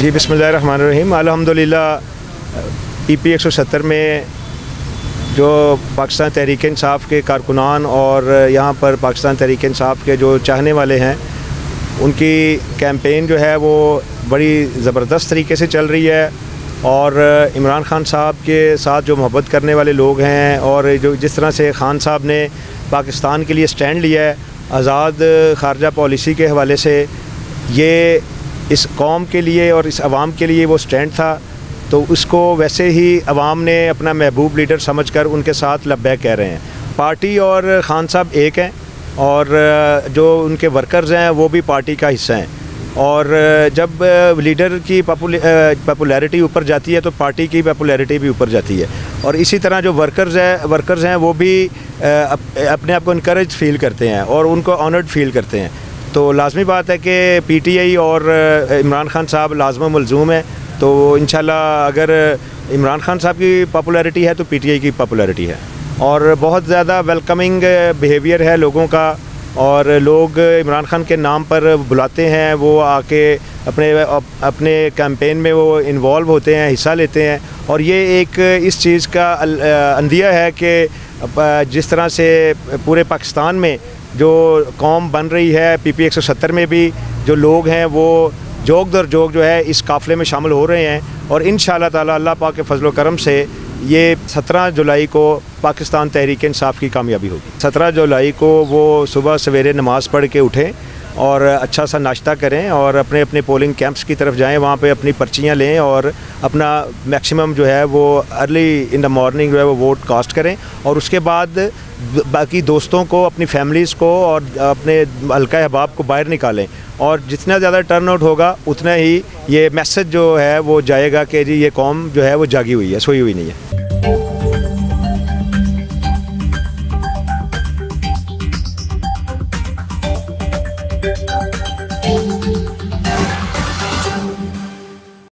जी बिस्मिल्लाहिर्रहमानिर्रहीम। अल्हम्दुलिल्लाह PP 170 में जो पाकिस्तान तहरीक इंसाफ के कारकुनान और यहाँ पर पाकिस्तान तहरीक इंसाफ के जो चाहने वाले हैं, उनकी कैंपेन जो है वो बड़ी ज़बरदस्त तरीके से चल रही है। और इमरान खान साहब के साथ जो मोहब्बत करने वाले लोग हैं और जो जिस तरह से खान साहब ने पाकिस्तान के लिए स्टैंड लिया है आज़ाद ख़ारजा पॉलिसी के हवाले से, ये इस कौम के लिए और इस अवाम के लिए वो स्टैंड था, तो उसको वैसे ही अवाम ने अपना महबूब लीडर समझकर उनके साथ लब्बैक कह रहे हैं। पार्टी और खान साहब एक हैं और जो उनके वर्कर्स हैं वो भी पार्टी का हिस्सा हैं। और जब लीडर की पॉपुलैरिटी ऊपर जाती है तो पार्टी की पॉपुलैरिटी भी ऊपर जाती है। और इसी तरह जो वर्कर्स हैं वो भी अपने आप को इनकरेज फील करते हैं और उनको ऑनर्ड फील करते हैं। तो लाजमी बात है कि PTI और इमरान खान साहब लाज़िम मलज़ूम है। तो इंशाल्लाह अगर इमरान खान साहब की पॉपुलैरिटी है तो PTI की पॉपुलैरिटी है। और बहुत ज़्यादा वेलकमिंग बिहेवियर है लोगों का, और लोग इमरान खान के नाम पर बुलाते हैं, वो आके अपने कैंपेन में वो इन्वॉल्व होते हैं, हिस्सा लेते हैं। और ये एक इस चीज़ का अंदिया है कि जिस तरह से पूरे पाकिस्तान में जो कौम बन रही है, PP 170 में भी जो लोग हैं वो जोग दर जोग जो है इस काफ़िले में शामिल हो रहे हैं। और इंशाअल्लाह ताला अल्लाह पाक के फजल व करम से ये 17 जुलाई को पाकिस्तान तहरीक इंसाफ की कामयाबी होगी। 17 जुलाई को वो सुबह सवेरे नमाज़ पढ़ के उठें और अच्छा सा नाश्ता करें और अपने अपने पोलिंग कैंप्स की तरफ जाएं, वहाँ पे अपनी पर्चियाँ लें और अपना मैक्सिमम जो है वो अर्ली इन द मॉर्निंग जो है वो वोट कास्ट करें। और उसके बाद बाकी दोस्तों को, अपनी फैमिलीज़ को और अपने हल्का अहबाब को बाहर निकालें। और जितना ज़्यादा टर्न आउट होगा उतना ही ये मैसेज जो है वो जाएगा कि जी ये कौम जो है वो जागी हुई है, सोई हुई नहीं है।